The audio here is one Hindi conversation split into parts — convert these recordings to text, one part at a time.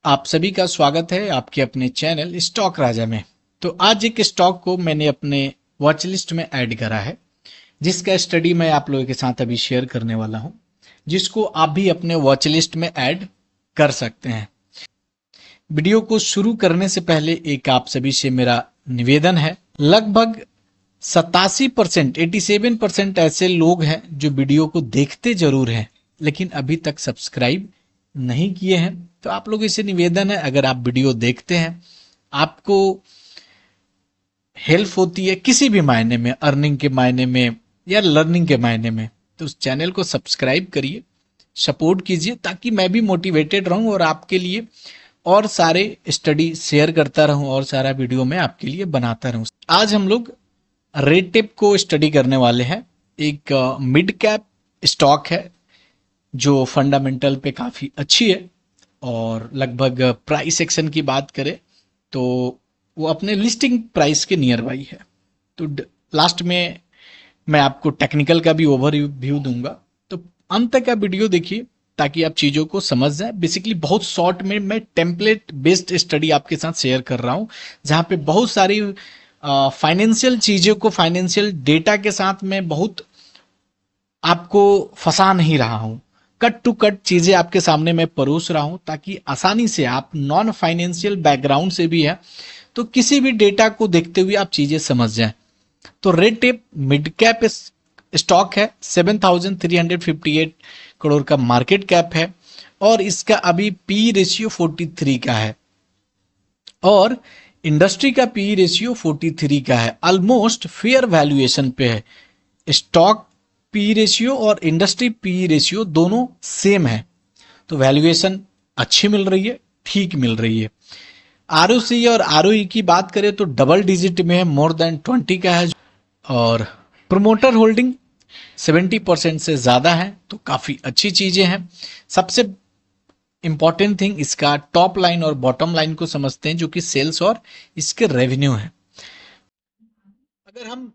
आप सभी का स्वागत है आपके अपने चैनल स्टॉक राजा में। तो आज एक स्टॉक को मैंने अपने वॉच लिस्ट में ऐड करा है, जिसका स्टडी मैं आप लोगों के साथ अभी शेयर करने वाला हूं, जिसको आप भी अपने वॉच लिस्ट में ऐड कर सकते हैं। वीडियो को शुरू करने से पहले एक आप सभी से मेरा निवेदन है। लगभग 87% 87% ऐसे लोग हैं जो वीडियो को देखते जरूर हैं, लेकिन अभी तक सब्सक्राइब नहीं किए हैं। तो आप लोगों से निवेदन है, अगर आप वीडियो देखते हैं, आपको हेल्प होती है किसी भी मायने में, अर्निंग के मायने में या लर्निंग के मायने में, तो उस चैनल को सब्सक्राइब करिए, सपोर्ट कीजिए, ताकि मैं भी मोटिवेटेड रहूं और आपके लिए और सारे स्टडी शेयर करता रहूं और सारा वीडियो मैं आपके लिए बनाता रहूं। आज हम लोग रेड टेप को स्टडी करने वाले हैं। एक मिड कैप स्टॉक है जो फंडामेंटल पे काफ़ी अच्छी है, और लगभग प्राइस एक्शन की बात करें तो वो अपने लिस्टिंग प्राइस के नियर बाई है। तो लास्ट में मैं आपको टेक्निकल का भी ओवरव्यू दूंगा, तो अंत तक का वीडियो देखिए ताकि आप चीज़ों को समझ जाए। बेसिकली बहुत शॉर्ट में मैं टेम्पलेट बेस्ड स्टडी आपके साथ शेयर कर रहा हूँ, जहाँ पे बहुत सारी फाइनेंशियल चीज़ों को, फाइनेंशियल डेटा के साथ मैं बहुत आपको फंसा नहीं रहा हूँ। कट टू कट चीज़ें आपके सामने मैं परोस रहा हूँ, ताकि आसानी से आप नॉन फाइनेंशियल बैकग्राउंड से भी है तो किसी भी डेटा को देखते हुए आप चीज़ें समझ जाएं। तो red tape mid cap stock है, 7,358 करोड़ का मार्केट कैप है, और इसका अभी पी रेशियो 43 का है, और इंडस्ट्री का पी रेशियो 43 का है। ऑलमोस्ट फेयर वैल्यूएशन पे है। स्टॉक पी रेशियो और इंडस्ट्री पी रेशियो दोनों सेम है, तो वैल्यूएशन अच्छी मिल रही है, ठीक मिल रही है। आरओसी और आरओई की बात करें तो डबल डिजिट में है, मोर देन 20 का है, और प्रोमोटर होल्डिंग 70% से ज़्यादा है, तो काफ़ी अच्छी चीज़ें हैं। सबसे इंपॉर्टेंट थिंग इसका टॉप लाइन और बॉटम लाइन को समझते हैं, जो कि सेल्स और इसके रेवेन्यू है। अगर हम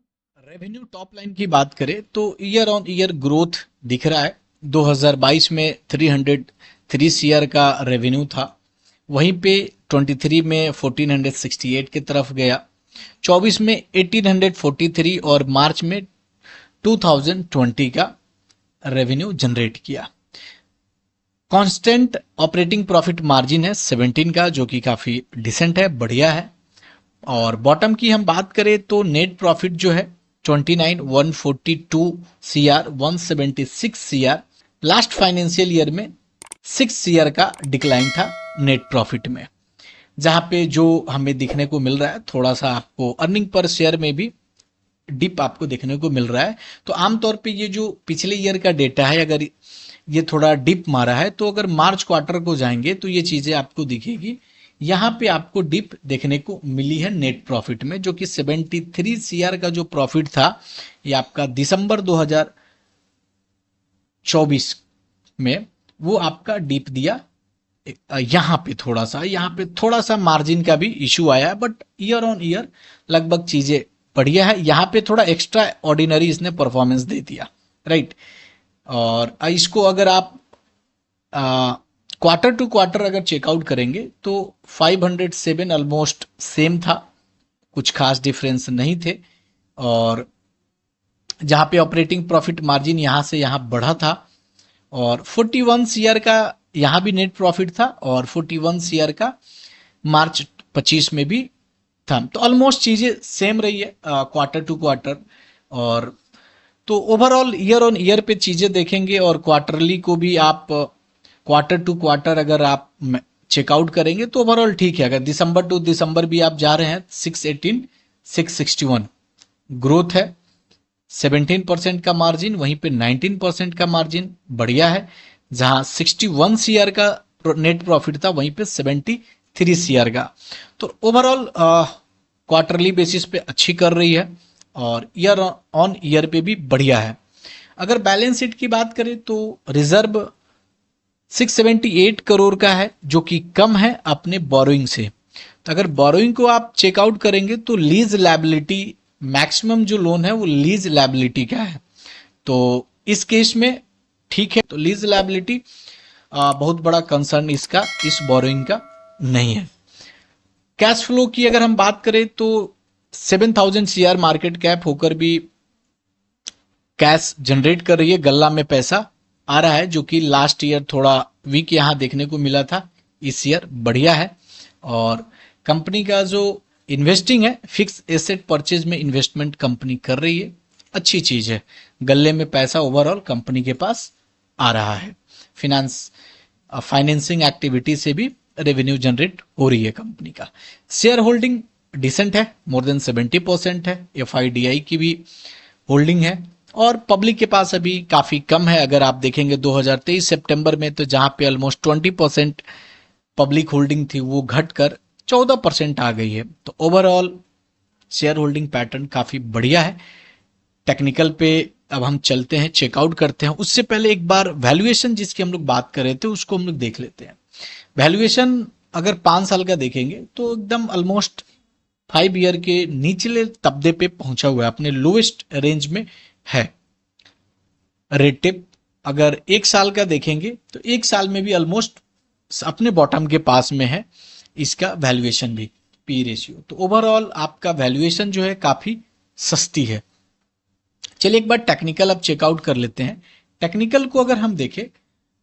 रेवेन्यू टॉप लाइन की बात करें तो ईयर ऑन ईयर ग्रोथ दिख रहा है। 2022 में 303 सीआर का रेवेन्यू था, वहीं पे 23 में 1468 की तरफ गया, 24 में 1843 और मार्च में 2020 का रेवेन्यू जनरेट किया। कांस्टेंट ऑपरेटिंग प्रॉफिट मार्जिन है 17 का, जो कि काफ़ी डिसेंट है, बढ़िया है। और बॉटम की हम बात करें तो नेट प्रॉफिट जो है 29 142 CR 176 CR, last financial year में 6 सीआर का डिक्लाइन था नेट प्रॉफिट में, जहां पे जो हमें दिखने को मिल रहा है, थोड़ा सा आपको अर्निंग पर शेयर में भी डिप आपको देखने को मिल रहा है। तो आमतौर पे ये जो पिछले ईयर का डेटा है, अगर ये थोड़ा डिप मारा है, तो अगर मार्च क्वार्टर को जाएंगे तो ये चीज़ें आपको दिखेगी। यहाँ पे आपको डिप देखने को मिली है नेट प्रॉफिट में, जो कि 73 सीआर का जो प्रॉफिट था, ये आपका दिसंबर 2024 में वो आपका डिप दिया। यहाँ पे थोड़ा सा मार्जिन का भी इशू आया है, बट ईयर ऑन ईयर लगभग चीज़ें बढ़िया है। यहाँ पे थोड़ा एक्स्ट्रा ऑर्डिनरी इसने परफॉर्मेंस दे दिया, राइट। और इसको अगर आप क्वार्टर टू क्वार्टर अगर चेकआउट करेंगे तो 507 ऑलमोस्ट सेम था, कुछ खास डिफरेंस नहीं थे। और जहाँ पे ऑपरेटिंग प्रॉफिट मार्जिन यहाँ से यहाँ बढ़ा था, और 41 सीआर का यहाँ भी नेट प्रॉफिट था, और 41 सीआर का मार्च 25 में भी था। तो ऑलमोस्ट चीज़ें सेम रही है क्वार्टर टू क्वार्टर। और तो ओवरऑल ईयर ऑन ईयर पे चीज़ें देखेंगे, और क्वार्टरली को भी आप क्वार्टर टू क्वार्टर अगर आप चेकआउट करेंगे तो ओवरऑल ठीक है। अगर दिसंबर टू दिसंबर भी आप जा रहे हैं, 618 661 ग्रोथ है, 17% का मार्जिन, वहीं पे 19% का मार्जिन, बढ़िया है। जहां 61 सीआर का नेट प्रॉफिट था, वहीं पे 73 सीआर का। तो ओवरऑल क्वार्टरली बेसिस पे अच्छी कर रही है, और ईयर ऑन ईयर पे भी बढ़िया है। अगर बैलेंस शीट की बात करें तो रिजर्व 678 करोड़ का है, जो कि कम है अपने बोरोइंग से। तो अगर बोरोइंग को आप चेकआउट करेंगे तो लीज लायबिलिटी, मैक्सिमम जो लोन है वो लीज लायबिलिटी का है, तो इस केस में ठीक है। तो लीज लायबिलिटी बहुत बड़ा कंसर्न इसका, इस बोरोइंग का नहीं है। कैश फ्लो की अगर हम बात करें तो 7,000 CR मार्केट कैप होकर भी कैश जनरेट कर रही है, गल्ला में पैसा आ रहा है, जो कि लास्ट ईयर थोड़ा वीक यहां देखने को मिला था, इस ईयर बढ़िया है। और कंपनी का जो इन्वेस्टिंग है, फिक्स एसेट परचेज में इन्वेस्टमेंट कंपनी कर रही है, अच्छी चीज है। गल्ले में पैसा ओवरऑल कंपनी के पास आ रहा है। फाइनेंसिंग एक्टिविटी से भी रेवेन्यू जनरेट हो रही है कंपनी का। शेयर होल्डिंग डिसेंट है, मोर देन 70% है। FIDI की भी होल्डिंग है और पब्लिक के पास अभी काफी कम है। अगर आप देखेंगे 2023 सितंबर में, तो जहां पे ऑलमोस्ट 20% पब्लिक होल्डिंग थी, वो घटकर 14% आ गई है। तो ओवरऑल शेयर होल्डिंग पैटर्न काफी बढ़िया है। टेक्निकल पे अब हम चलते हैं, चेकआउट करते हैं। उससे पहले एक बार वैल्यूएशन जिसकी हम लोग बात कर रहे थे उसको हम लोग देख लेते हैं। वैल्यूएशन अगर 5 साल का देखेंगे तो एकदम ऑलमोस्ट 5 ईयर के निचले तबदे पे पहुंचा हुआ है, अपने लोएस्ट रेंज में है। रेड टिप अगर 1 साल का देखेंगे तो 1 साल में भी ऑलमोस्ट अपने बॉटम के पास में है इसका वैल्यूएशन भी, पी रेशियो। तो ओवरऑल आपका वैल्यूएशन जो है काफी सस्ती है। चलिए एक बार टेक्निकल अब चेकआउट कर लेते हैं। टेक्निकल को अगर हम देखें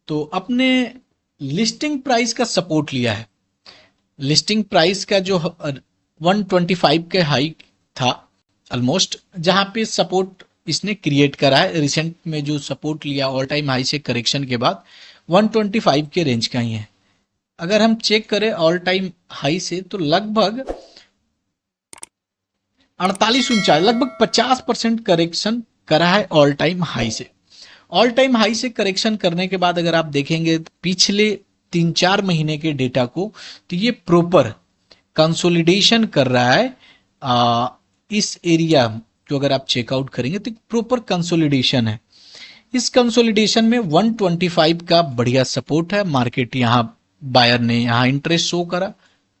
तो अपने लिस्टिंग प्राइस का सपोर्ट लिया है। लिस्टिंग प्राइस का जो 125 के हाई था ऑलमोस्ट, जहां पे सपोर्ट इसने क्रिएट करा है। रिसेंट में जो सपोर्ट लिया ऑल टाइम हाई से करेक्शन के बाद 125 के रेंज का ही है। अगर हम चेक करें ऑल टाइम हाई से तो लगभग 48-49, लगभग 50% करेक्शन करा है ऑल टाइम हाई से। ऑल टाइम हाई से करेक्शन करने के बाद अगर आप देखेंगे पिछले 3-4 महीने के डेटा को, तो ये प्रॉपर कंसोलिडेशन कर रहा है। इस एरिया जो अगर आप चेकआउट करेंगे तो प्रॉपर कंसोलिडेशन है। इस कंसोलिडेशन में 125 का बढ़िया सपोर्ट है। मार्केट यहाँ बायर ने यहाँ इंटरेस्ट शो करा,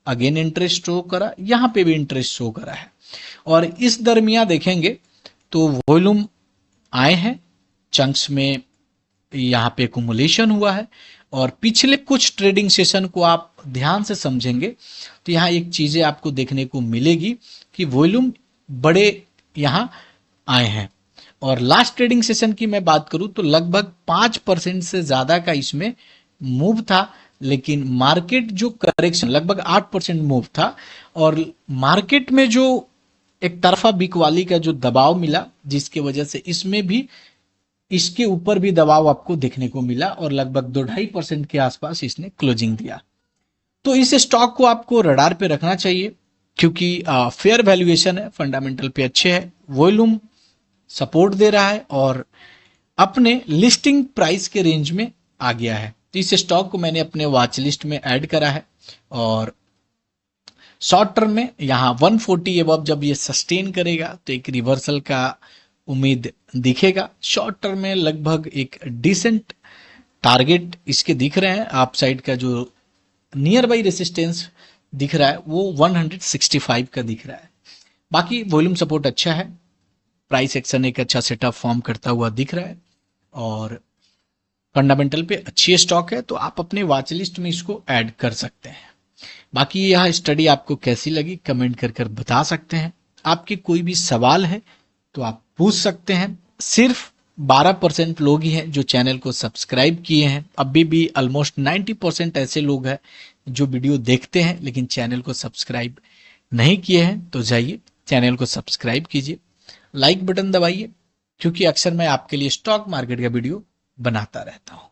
अगेन इंटरेस्ट शो करा, यहाँ पे भी इंटरेस्ट शो करा है। और इस दरमियान देखेंगे तो वॉल्यूम आए हैं, चंक्स में यहाँ पे एक्यूमुलेशन हुआ है। और पिछले कुछ ट्रेडिंग सेशन को आप ध्यान से समझेंगे तो यहाँ एक चीजें आपको देखने को मिलेगी कि वॉल्यूम बड़े यहाँ आए हैं। और लास्ट ट्रेडिंग सेशन की मैं बात करूं तो लगभग 5% से ज्यादा का इसमें मूव था, लेकिन मार्केट जो करेक्शन लगभग 8% मूव था। और मार्केट में जो एक तरफा बिकवाली का जो दबाव मिला, जिसकी वजह से इसमें भी इसके ऊपर भी दबाव आपको देखने को मिला और लगभग 2-2.5% के आसपास इसने क्लोजिंग दिया। तो इस स्टॉक को आपको रडार पे रखना चाहिए, क्योंकि फेयर वैल्यूएशन है, फंडामेंटल पे अच्छे है, वॉल्यूम सपोर्ट दे रहा है और अपने लिस्टिंग प्राइस के रेंज में आ गया है। तो इस स्टॉक को मैंने अपने वॉच लिस्ट में ऐड करा है। और शॉर्ट टर्म में यहाँ 140 अबव जब ये सस्टेन करेगा तो एक रिवर्सल का उम्मीद दिखेगा। शॉर्ट टर्म में लगभग एक डिसेंट टारगेट इसके दिख रहे हैं। आप साइड का जो नियर बाई रेसिस्टेंस दिख रहा है वो 165 का दिख रहा है। बाकी वॉल्यूम सपोर्ट अच्छा है, प्राइस एक्शन एक अच्छा सेटअप फॉर्म करता हुआ दिख रहा है और फंडामेंटल पे अच्छी स्टॉक है, तो आप अपने वॉच लिस्ट में इसको ऐड कर सकते हैं। बाकी यह स्टडी आपको कैसी लगी कमेंट कर बता सकते हैं। आपके कोई भी सवाल है तो आप पूछ सकते हैं। सिर्फ 12% लोग ही हैं जो चैनल को सब्सक्राइब किए हैं। अभी भी ऑलमोस्ट 90% ऐसे लोग हैं जो वीडियो देखते हैं लेकिन चैनल को सब्सक्राइब नहीं किए हैं। तो जाइए चैनल को सब्सक्राइब कीजिए, लाइक बटन दबाइए, क्योंकि अक्सर मैं आपके लिए स्टॉक मार्केट का वीडियो बनाता रहता हूं।